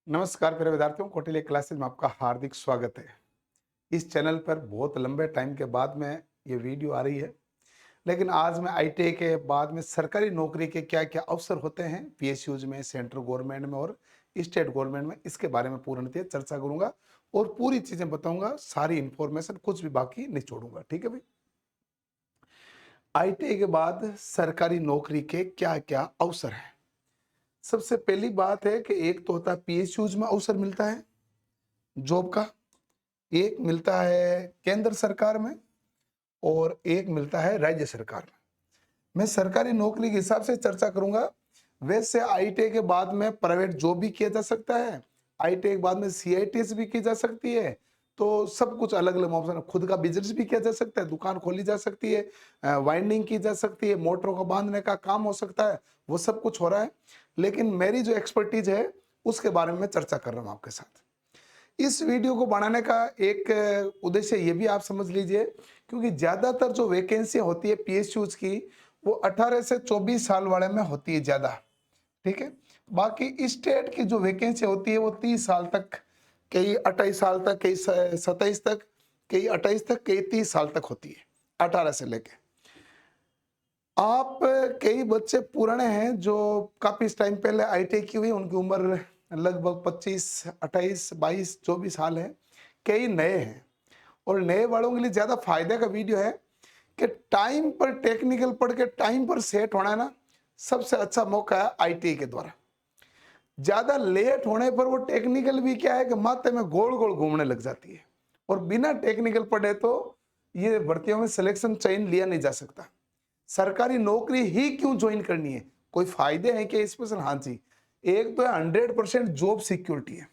नमस्कार प्यारे विद्यार्थियों, कौटिल्य क्लासेज में आपका हार्दिक स्वागत है। इस चैनल पर बहुत लंबे टाइम के बाद में ये वीडियो आ रही है, लेकिन आज मैं आईटीआई के बाद में सरकारी नौकरी के क्या-क्या अवसर होते हैं पीएसयूज में, सेंट्रल गवर्नमेंट में और स्टेट गवर्नमेंट में, इसके बारे में पूर्णतः चर्चा करूंगा और पूरी चीजें बताऊंगा, सारी इंफॉर्मेशन कुछ भी बाकी नहीं छोड़ूंगा। ठीक है भाई। आईटीआई के बाद सरकारी नौकरी के क्या-क्या अवसर हैं? सबसे पहली बात है कि एक तो होता है पीएसयूज में अवसर मिलता है जॉब का, एक मिलता है केंद्र सरकार में और एक मिलता है राज्य सरकार में। मैं सरकारी नौकरी के हिसाब से चर्चा करूंगा। वैसे आईटीआई के बाद में प्राइवेट जॉब भी किया जा सकता है, आईटीआई के बाद में सीआईटीएस भी की जा सकती है। तो सब कुछ अलग अलग ऑप्शन है। खुद का बिजनेस भी किया जा सकता है, दुकान खोली जा सकती है, वाइंडिंग की जा सकती है, मोटरों को बांधने का काम हो सकता है, वो सब कुछ हो रहा है। लेकिन मेरी जो एक्सपर्टीज है उसके बारे में मैं चर्चा कर रहा हूँ आपके साथ। इस वीडियो को बनाने का एक उद्देश्य ये भी आप समझ लीजिए, क्योंकि ज्यादातर जो वैकेंसी होती है पीएसयूज की वो 18 से 24 साल वाले में होती है ज्यादा। ठीक है। बाकी स्टेट की जो वैकेंसी होती है वो 30 साल तक, कई 28 साल तक, कई 27 तक, कई 28 तक, कई 30 साल तक होती है, 18 से लेके। आप कई बच्चे पुराने हैं जो काफी टाइम पहले आईटीआई की हुई, उनकी उम्र लगभग 25, 28, 22, 24 साल है। कई नए हैं और नए वालों के लिए ज्यादा फायदे का वीडियो है कि टाइम पर टेक्निकल पढ़ के टाइम पर सेट होना है ना, सबसे अच्छा मौका है आईटीआई के द्वारा। ज्यादा लेट होने पर वो टेक्निकल भी क्या है कि माथे में गोल गोल घूमने लग जाती है और बिना टेक्निकल पढ़े तो ये भर्तियों में सिलेक्शन चयन लिया नहीं जा सकता। सरकारी नौकरी ही क्यों ज्वाइन करनी है? कोई फायदे हैं क्या स्पेशल? हाँ जी। एक तो है 100% जॉब सिक्योरिटी है।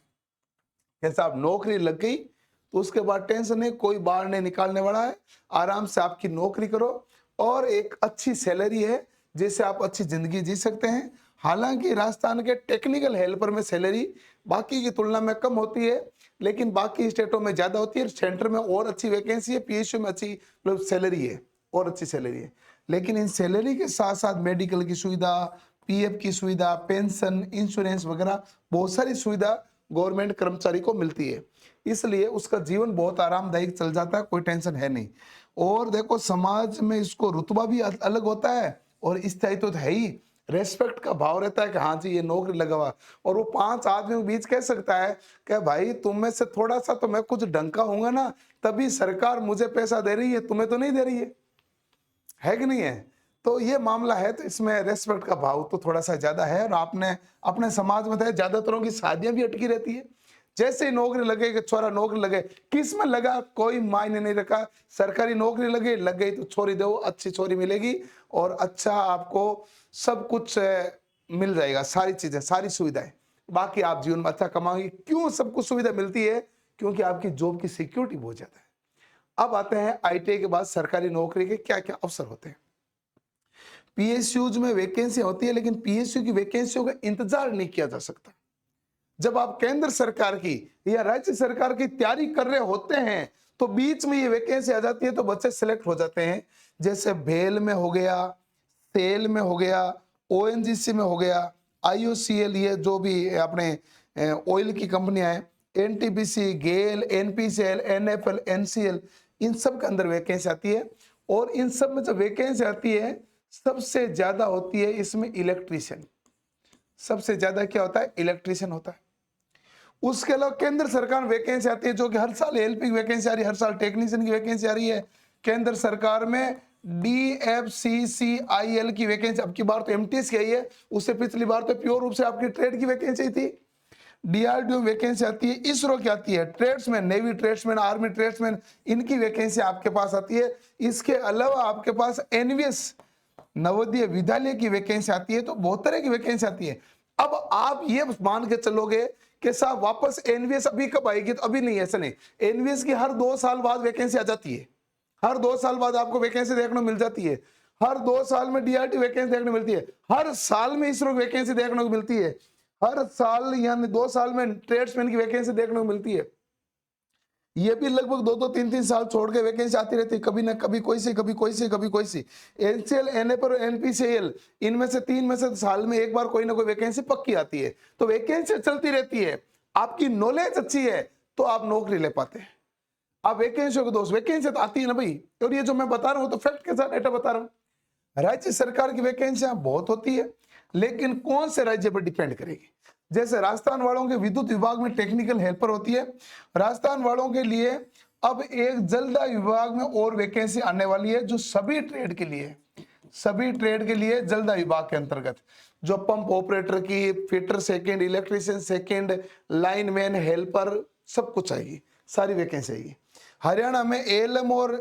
जैसे आप नौकरी लग गई तो उसके बाद टेंशन नहीं, कोई बाहर नहीं निकालने वाला है। आराम से आपकी नौकरी करो और एक अच्छी सैलरी है जिससे आप अच्छी जिंदगी जी सकते हैं। हालांकि राजस्थान के टेक्निकल हेल्पर में सैलरी बाकी की तुलना में कम होती है, लेकिन बाकी स्टेटों में ज्यादा होती है। सेंटर में और अच्छी वैकेंसी है, पीएसयू में अच्छी मतलब सैलरी है और अच्छी सैलरी है। लेकिन इन सैलरी के साथ साथ मेडिकल की सुविधा, पीएफ की सुविधा, पेंशन, इंश्योरेंस वगैरह बहुत सारी सुविधा गवर्नमेंट कर्मचारी को मिलती है, इसलिए उसका जीवन बहुत आरामदायक चल जाता है, कोई टेंशन है नहीं। और देखो समाज में इसको रुतबा भी अलग होता है और स्थायित्व तो है ही। रेस्पेक्ट का भाव रहता है कि हाँ जी ये नौकरी लगा हुआ, और वो 5 आदमियों के बीच कह सकता है कि भाई तुम में से थोड़ा सा तो मैं कुछ डंका हूंगा ना, तभी सरकार मुझे पैसा दे रही है, तुम्हें तो नहीं दे रही है कि नहीं है? तो ये मामला है, तो इसमें रेस्पेक्ट का भाव तो थोड़ा सा ज्यादा है। और आपने अपने समाज में ज्यादातरों की शादियां भी अटकी रहती है। जैसे ही नौकरी लगे कि छोरा नौकरी लगे, किस में लगा कोई मायने नहीं रखा, सरकारी नौकरी लगे लग गई तो छोरी दो, अच्छी छोरी मिलेगी और अच्छा आपको सब कुछ मिल जाएगा, सारी चीजें, सारी सुविधाएं। बाकी आप जीवन में अच्छा कमाओगे। क्यों सब कुछ सुविधा मिलती है? क्योंकि आपकी जॉब की सिक्योरिटी बहुत ज्यादा है। अब आते हैं आईटीआई के बाद सरकारी नौकरी के क्या क्या अवसर होते हैं। पीएसयूज में वैकेंसी होती है, लेकिन पीएसयू की वैकेंसियों का इंतजार नहीं किया जा सकता। जब आप केंद्र सरकार की या राज्य सरकार की तैयारी कर रहे होते हैं तो बीच में ये वैकेंसी आ जाती है तो बच्चे सिलेक्ट हो जाते हैं। जैसे भेल में हो गया, सेल में हो गया, ओएनजीसी में हो गया, आईओसीएल, ये जो भी अपने ऑयल की कंपनियां हैं, एनटीपीसी, गेल, एनपीसीएल, एनएफएल, एनसीएल, इन सब के अंदर वैकेंसी आती है। और इन सब में जो वैकेंसी आती है सबसे ज्यादा होती है इसमें इलेक्ट्रीशियन। सबसे ज्यादा क्या होता है? इलेक्ट्रीशियन होता है। उसके अलावा केंद्र सरकार में वैकेंसी आती है, जो कि हर साल एलपी की वैकेंसी आ रही है, हर साल टेक्नीशियन की वैकेंसी आ रही है। केंद्र सरकार में डीएफसीसीआईएल की वैकेंसी, अब की बार तो एमटीएस की आई है, उससे पिछली बार तो प्योर रूप से आपकी ट्रेड की वैकेंसी थी। डीआरडीओ वैकेंसी आती है, इसरो की आती है, tradesman, navy tradesman, army tradesman, इनकी वैकेंसी आपके पास आती है। इसके अलावा आपके पास एनवीएस, नवोदय विद्यालय की वैकेंसी आती है। तो बहुत तरह की वैकेंसी आती है। अब आप ये मान के चलोगे कि साहब वापस एनवीएस अभी कब आएगी, तो अभी नहीं, ऐसा नहीं। एनवीएस की हर 2 साल बाद वैकेंसी आ जाती है, हर 2 साल बाद आपको वैकेंसी देखने को मिल जाती है। हर 2 साल में डीआरटी वैकेंसी देखने को मिलती है, हर साल में इसरो वैकेंसी देखने को मिलती है, हर साल यानी 2 साल में ट्रेड्समैन की वैकेंसी देखने को मिलती है। ये भी लगभग 2-2, 3-3 साल छोड़ के वैकेंसी आती रहती है, कभी ना कभी कोई सी, कभी कोई सी, कभी कोई सी। एनसीएल, एनएपर, एनपीसीएल, इनमें से 3 में से साल में एक बार कोई ना कोई वैकेंसी पक्की आती है। तो वैकेंसी चलती रहती है। आपकी नॉलेज अच्छी है तो आप नौकरी ले पाते हैं। आप वैकेंसी को दोस्त, वैकेंसी तो आती है ना भाई, और ये जो मैं बता रहा हूँ तो फैक्ट के साथ डेटा बता रहा हूँ। राज्य सरकार की वैकेंसियां बहुत होती है, लेकिन कौन से राज्य पर डिपेंड करेगी। जैसे राजस्थान वालों के विद्युत विभाग में टेक्निकल हेल्पर होती है, राजस्थान वालों के लिए अब एक जलदाय विभाग में और वैकेंसी आने वाली है, जो सभी ट्रेड के लिए, सभी ट्रेड के लिए जलदाय विभाग के अंतर्गत, जो पंप ऑपरेटर की, fitter second, electrician second, lineman, helper, सब कुछ आएगी, सारी वैकेंसी आएगी। हरियाणा में एएलएम और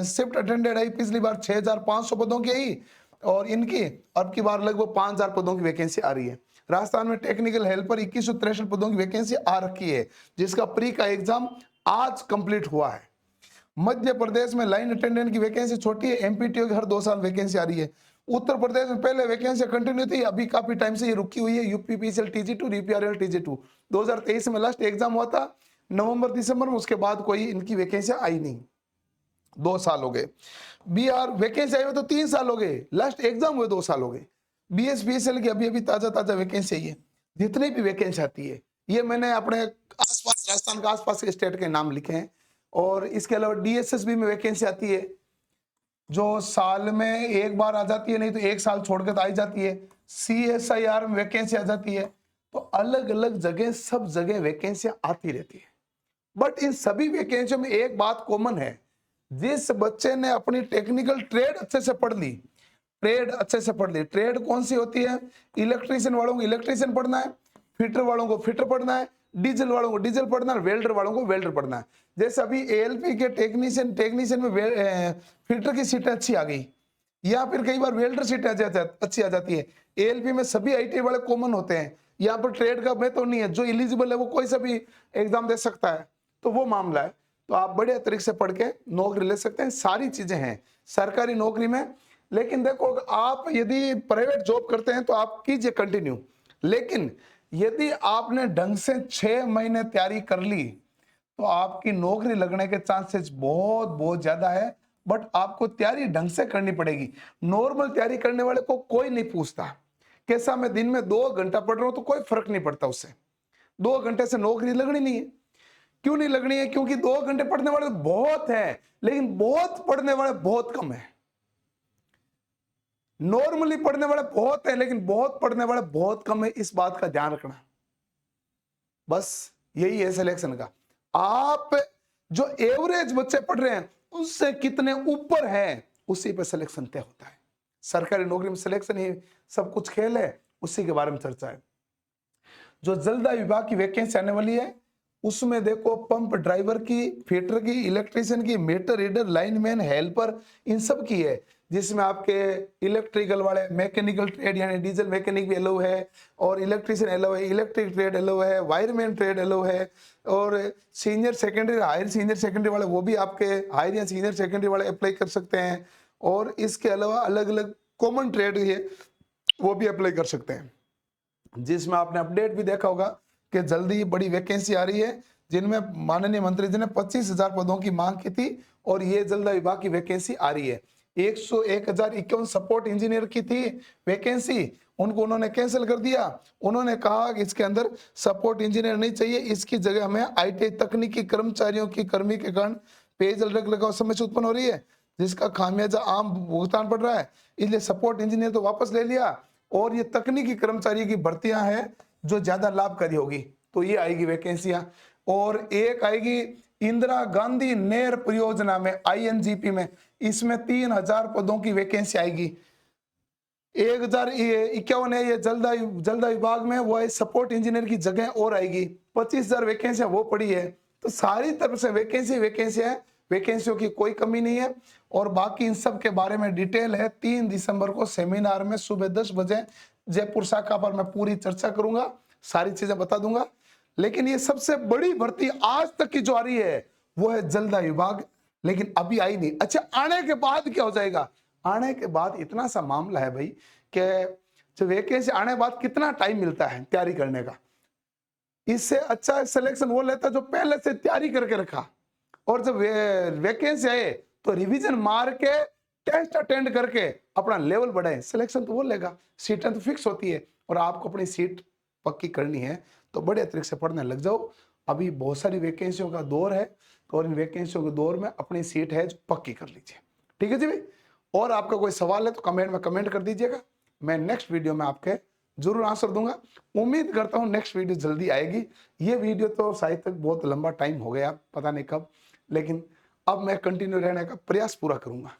शिफ्ट अटेंडेंट आई, पिछली बार 6500 पदों की आई, और इनकी अब की बार लगभग 5000 पदों की वैकेंसी आ रही है। राजस्थान में टेक्निकल हेल्पर 2163 पदों की वैकेंसी आ रखी है, जिसका प्री का एग्जाम आज कंप्लीट हुआ है। मध्य प्रदेश में लाइन अटेंडेंट की वैकेंसी छोटी है, एमपीटीओ की हर 2 साल वैकेंसी आ रही है। उत्तर प्रदेश में पहले वैकेंसी कंटिन्यू थी, अभी काफी टाइम से ये रुकी हुई है। यूपीपीसीएल टीजी2, यूपीआरएल टीजी2 2023 में लास्ट एग्जाम हुआ था, नवंबर दिसंबर में, उसके बाद कोई इनकी वैकेंसी आई नहीं, 2 साल हो गए। बीआर वैकेंसी आई हुई तो 3 साल हो गए, लास्ट एग्जाम हुए 2 साल हो गए। बीएसपीएसएल की अभी अभी ताजा वैकेंसी आई है। जितनी भी वैकेंसी आती है, ये मैंने अपने आसपास, राजस्थान के आसपास के स्टेट के नाम लिखे हैं। और इसके अलावा डीएसएसबी में वैकेंसी आती है, जो साल में एक बार आ जाती है, नहीं तो 1 साल छोड़कर तो आई जाती है। सीएसआईआर में वैकेंसी आ जाती है। तो अलग अलग जगह, सब जगह वैकेंसियां आती रहती है। बट इन सभी वैकेंसियों में एक बात कॉमन है, जिस बच्चे ने अपनी टेक्निकल ट्रेड अच्छे से पढ़ ली, ट्रेड अच्छे से पढ़ ली, ट्रेड कौन सी होती है, इलेक्ट्रीशियन वालों को इलेक्ट्रीशियन पढ़ना है, फिटर वालों को फिटर पढ़ना है, डीजल वालों को डीजल पढ़ना है, वेल्डर वालों को वेल्डर पढ़ना है। जैसे अभी एएलपी के टेक्नीशियन में फिटर की सीटें अच्छी आ गई, या फिर कई बार वेल्डर सीटें अच्छी आ जाती है। एएलपी में सभी आईटी वाले कॉमन होते हैं, यहाँ पर ट्रेड का तो नहीं है, जो एलिजिबल है वो कोई सा भी एग्जाम दे सकता है, तो वो मामला है। तो आप बढ़िया तरीके से पढ़ के नौकरी ले सकते हैं, सारी चीजें हैं सरकारी नौकरी में। लेकिन देखो, आप यदि प्राइवेट जॉब करते हैं तो आप कीजिए कंटिन्यू, लेकिन यदि आपने ढंग से 6 महीने तैयारी कर ली तो आपकी नौकरी लगने के चांसेस बहुत बहुत ज्यादा है। बट आपको तैयारी ढंग से करनी पड़ेगी। नॉर्मल तैयारी करने वाले को कोई नहीं पूछता, कैसा मैं दिन में 2 घंटा पढ़ रहा हूं तो कोई फर्क नहीं पड़ता उससे। 2 घंटे से नौकरी लगनी नहीं है। क्यों नहीं लगनी है? क्योंकि 2 घंटे पढ़ने वाले बहुत हैं, लेकिन बहुत पढ़ने वाले बहुत कम है। नॉर्मली पढ़ने वाले बहुत है, लेकिन बहुत पढ़ने वाले बहुत कम है। इस बात का ध्यान रखना, बस यही है सिलेक्शन का। आप जो एवरेज बच्चे पढ़ रहे हैं उससे कितने ऊपर हैं, उसी पे सिलेक्शन तय होता है। सरकारी नौकरी में सिलेक्शन ही सब कुछ खेल है, उसी के बारे में चर्चा है। जो जलदाय विभाग की वैकेंसी आने वाली है, उसमें देखो पंप ड्राइवर की, फिटर की, इलेक्ट्रीशियन की, मीटर रीडर, लाइनमैन, हेल्पर, इन सब की है। जिसमें आपके इलेक्ट्रिकल वाले, मैकेनिकल ट्रेड यानी डीजल मैकेनिक भी अलाउ है, और इलेक्ट्रीशियन अलाउ है, इलेक्ट्रिक ट्रेड अलाउ है, वायरमैन ट्रेड अलाउ है, और senior secondary, higher senior secondary वाले, वो भी आपके हायर या सीनियर सेकेंडरी वाले अप्लाई कर सकते हैं। और इसके अलावा अलग अलग कॉमन ट्रेड है, वो भी अप्लाई कर सकते हैं। जिसमें आपने अपडेट भी देखा होगा कि जल्दी बड़ी वैकेंसी आ रही है, जिनमें माननीय मंत्री जी ने 25,000 पदों की मांग की थी, और ये जलदाय विभाग की वैकेंसी आ रही है। 101,051 सपोर्ट इंजीनियर की थी वैकेंसी, उनको उन्होंने कैंसिल कर दिया। उन्होंने कहा कि इसके अंदर सपोर्ट इंजीनियर नहीं चाहिए, इसकी जगह हमें आईटी तकनीकी कर्मचारियों की कर्मी के कारण पेयजल रखरखाव समस्या उत्पन्न हो रही है, जिसका खामियाजा आम भुगतान पड़ रहा है, इसलिए सपोर्ट इंजीनियर तो वापस ले लिया। और ये तकनीकी कर्मचारी की भर्तियां हैं जो ज्यादा लाभकारी होगी, तो ये आएगी वैकेंसियां। और एक आएगी इंदिरा गांधी नहर परियोजना में, आईएनजीपी में, इसमें 3,000 पदों की वैकेंसी आएगी। 1,051 है ये जलदाय विभाग में, वो है सपोर्ट इंजीनियर की जगह और आएगी। 25,000 वैकेंसियां वो पड़ी है। तो सारी तरफ से वैकेंसी है, वैकेंसियों की कोई कमी नहीं है। और बाकी इन सब के बारे में डिटेल है 3 दिसंबर को सेमिनार में सुबह 10 बजे जयपुर शाखा पर मैं पूरी चर्चा करूंगा, सारी चीजें बता दूंगा। लेकिन ये सबसे बड़ी भर्ती आज तक की जो आ रही है वो है जलदाय विभाग, लेकिन अभी आई नहीं। अच्छा, आने के बाद क्या हो जाएगा? आने के बाद इतना सा मामला है भाई कि जो वैकेंसी आने के बाद कितना टाइम मिलता है तैयारी करने का। इससे अच्छा सिलेक्शन वो लेता जो पहले से तैयारी करके रखा, और जब वैकेंसी आए तो रिवीजन मार के टेस्ट अटेंड करके अपना लेवल बढ़ाए। सिलेक्शन तो वो लेगा, सीटें तो फिक्स होती है, और आपको अपनी सीट पक्की करनी है तो बढ़िया तरीके से पढ़ने लग जाओ। अभी बहुत सारी वैकेंसियों का दौर है, तो और इन वैकेंसियों के दौर में अपनी सीट है जो पक्की कर लीजिए। ठीक है जी भाई। और आपका कोई सवाल है तो कमेंट में कमेंट कर दीजिएगा, मैं नेक्स्ट वीडियो में आपके जरूर आंसर दूंगा। उम्मीद करता हूँ नेक्स्ट वीडियो जल्दी आएगी। ये वीडियो तो शायद तक बहुत लंबा टाइम हो गया, पता नहीं कब, लेकिन अब मैं कंटिन्यू रहने का प्रयास पूरा करूंगा।